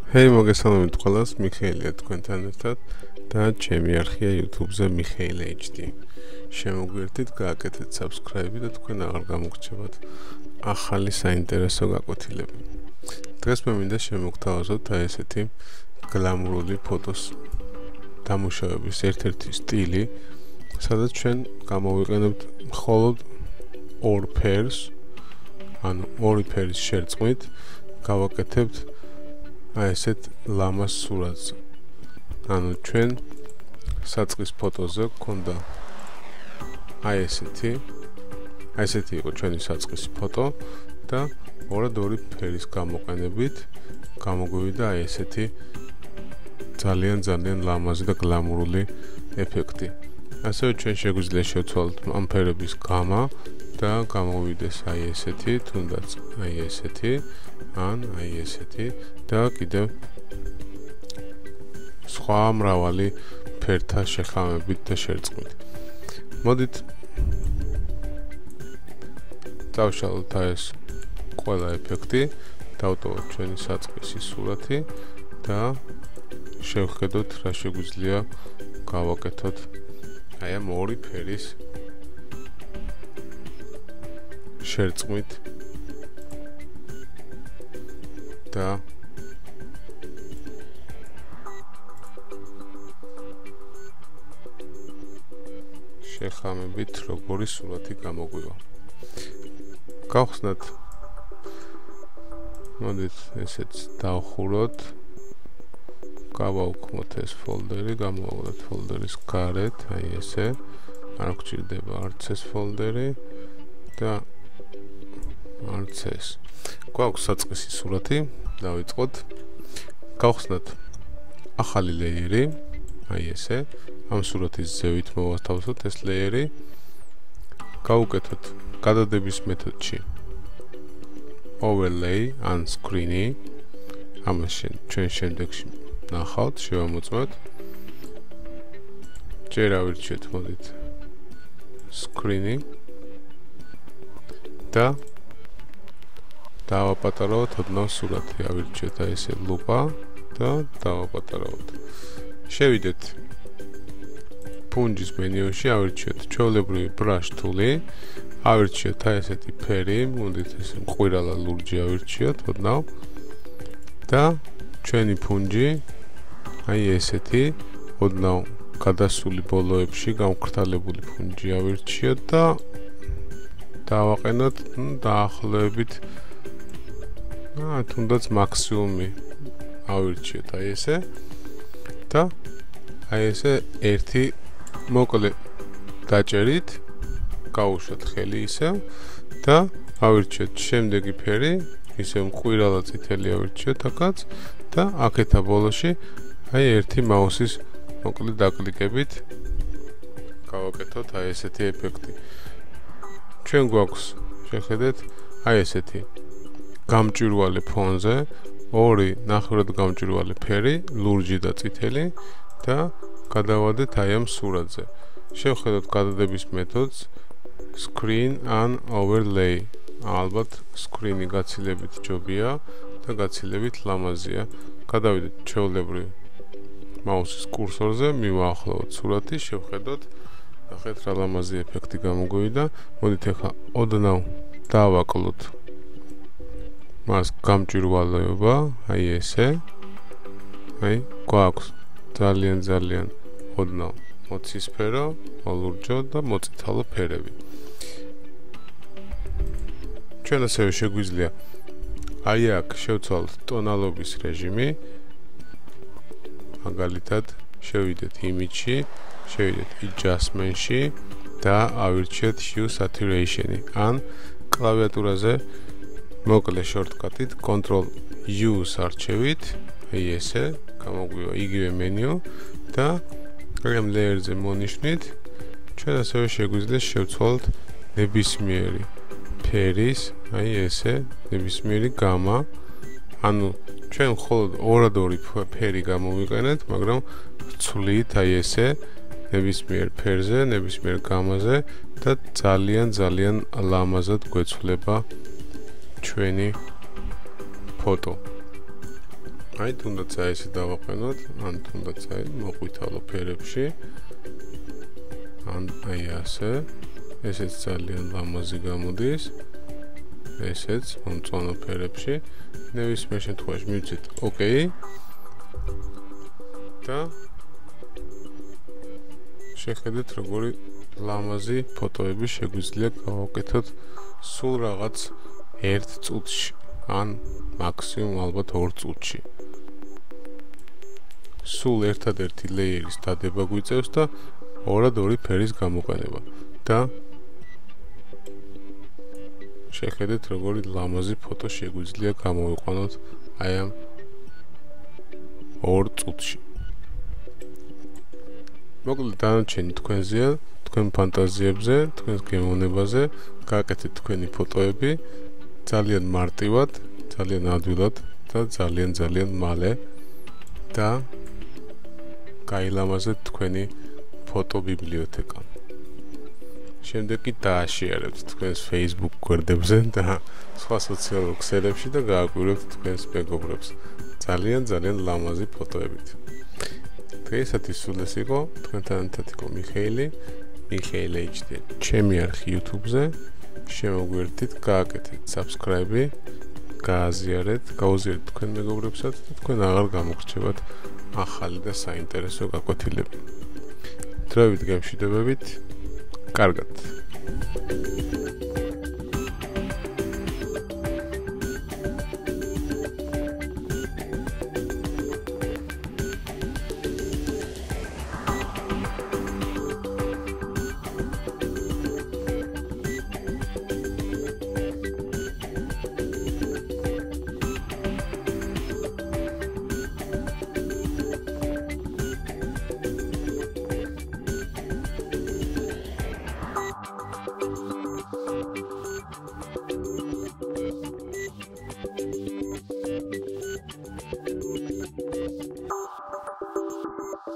Hei, მოგესალმებით ყველას, მიხეილია თქვენთან ერთად და ჩემი არხია YouTube-ზე მიხეილ HD. შემოგვიერთდით, გააკეთეთ subscribe და თქვენ აღარ გამოგრჩებათ ახალი საინტერესო გაკვეთილები. დღეს მე მინდა შემოგთავაზოთ ესეთი გლამურული ფოტოს დამუშავების ერთ-ერთი სტილი, სადაც ჩვენ გამოვიყენებთ მხოლოდ ორ ფერს, ანუ ორი ფერის შერწყმით გავაკეთებთ ესეთ ლამას სურათს. ანუ ჩვენ საწყის ფოტოზე გქონდა ესეთი იყო ჩვენი საწყის ფოტო და ორი ფერის გამოყენებით გამოგვივიდა ესეთი ძალიან ლამაზი და გლამურული ეფექტი. ასევე ჩვენ შეგვიძლია შევცვალოთ ამ ფერების გამა და გამოვიდეს ესეთი, თუნდაც ესეთი, ან ესეთი და კიდევ სხვა მრავალი ფერთა შეხამებით და შერწყმით. მოდით დავშალოთ ეს ყველა ეფექტი, დავტოვოთ ჩვენი საწყისი სურათი და შევხედოთ რა შეგვიძლია გავაკეთოთ ამ ორი ფერის შერწყმით და შეხამებით როგორი სურათი გამოგვივა. გავხსნათ, მოდით ესეც დავხუროთ, გავაუქმოთ ეს ფოლდერი, გამოვაყოთ ფოლდერის გარეთ, ესე, არ გვჭირდება არც ეს ფოლდერი და არც ეს. გვაქვს საწყისი სურათი, დავიწყოთ. გავხსნათ ახალი ლეიერი, ესე, ამ სურათის ზევით მოვათავსოთ ეს ლეიერი. გავუკეთოთ გადადების მეთოდში overlay ან screen-ი. ამას ჩვენ შემდეგში ნახავთ, შევამოწმოთ. ჯერ ავირჩიოთ, მოდით screen-ი და დავაპატარავოთ ოდნავ სურათი, ავირჩიოთ ესე ლუპა და დავაპატარავოთ. შევიდეთ ფუნჯის მენიუში, ავირჩიოთ ჩვეულებრივი brush tool-ი, ავირჩიოთ ესეთი ფერი, მოდით ესე მყვირალა ლურჯი ავირჩიოთ ოდნავ და ჩვენი ფუნჯი ესეთი ოდნავ გადასული ბოლოებში გამკრთალებული ფუნჯი ავირჩიოთ და დავაყენოთ დაახლოებით თუნდაც მაქსიმუმი ავირჩიოთ ესე და ესე ერთი მოკლე დაჭერით გავუშვათ ხელი ისევ და ავირჩიოთ შემდეგი ფერი, ისევ მყვირალა წითელი ავირჩიოთ აქაც და აქეთა ბოლოში ერთი მაუსის მოკლე დაკლიკებით გავაკეთოთ ესეთი ეფექტი. ჩვენ გვაქვს, შეხედეთ, ესეთი გამჭვირვალე ფონზე ორი ნახევრად გამჭვირვალე ფერი, ლურჯი და წითელი და გადავადეთ ამ სურათზე. შევხედოთ გადადების მეთოდს screen ან overlay. ალბათ screen-ი გაცილებით ჯობია და გაცილებით ლამაზია. გადავიდეთ ჩვეულებრივ მაუსის კურსორზე, მივაახლოვოთ სურათი, შევხედოთ, ნახეთ რა ლამაზი ეფექტი გამოგვივიდა. მოდით ახლა ოდნავ დავაკლოთ მას გამჭვირვალეობა, ესე. გვაქვს ძალიან ოდნავ მოცისფერო, ლურჯო და მოწითალო ფერები. ჩვენ ასევე შეგვიძლია აქ შევცვალოთ ტონალობის რეჟიმი. მაგალითად, შევიდეთ image-ში, შევიდეთ adjustment-ში და ავირჩიოთ hue saturation-ი. ან კლავიატურაზე მოკლე შორტკატით Ctrl+U-ს არჩევით, ესე, გამოგვივა იგივე მენიუ და ამ ლეიერზე მონიშნით, ჩვენ ასევე შეგვიძლია შევცვალოთ ნებისმიერი ფერის, ესე, ნებისმიერი გამა. ანუ ჩვენ მხოლოდ ორი ფერი გამოვიყენეთ, მაგრამ ვცვლით ესე ნებისმიერ ფერზე, ნებისმიერ გამაზე და ძალიან ლამაზად გვეცვლება ჩვენი ფოტო. აი თუნდაც ესე დავაყენოთ, ან თუნდაც აი მოყვითალო ფერებში. ან აი ასე. ესეც ძალიან ლამაზი გამოდის. ესეც მომწვანო ფერებში. ნებისმიერ შემთხვევაში მივცეთ ოკეი. და შეხედეთ როგორი ლამაზი ფოტოები შეგვიძლია გავაკეთოთ სულ რაღაც 1 წუთში ან მაქსიმუმ ალბათ 2 წუთში. სულ ერთადერთი ლეიერის დადება გვიწევს და 2 ფერის გამოყენება და შეხედეთ როგორი ლამაზი ფოტო შეგვიძლია გამოვიყვანოთ აი ამ 2 წუთში. მოკლედ დანარჩენი თქვენზეა, თქვენ ფანტაზიებზე, თქვენს გემოვნებაზე, გააკეთეთ თქვენი ფოტოები ძალიან მარტივად, ძალიან ადვილად და ძალიან მალე და გაილამაზეთ თქვენი ფოტობიბლიოთეკა. შემდეგ კი დააშიარებთ თქვენს Facebook გვერდებზე და სხვა სოციალურ ქსელებში და გააკვირვებთ თქვენს მეგობრებს ძალიან ლამაზი ფოტოებით. დღეისათვის სულ ეს იყო, თქვენთან ერთად იყო მიხეილი HD. ჩემი არხი YouTube-ზე შემოგვერთით, გააკეთეთ subscribe-ი, გაუზიარეთ თქვენ მეგობრებსაც და თქვენ აღარ გამოგრჩებათ ახალი და საინტერესო გაკვეთილები. დროებით გემშვიდობებით, კარგად.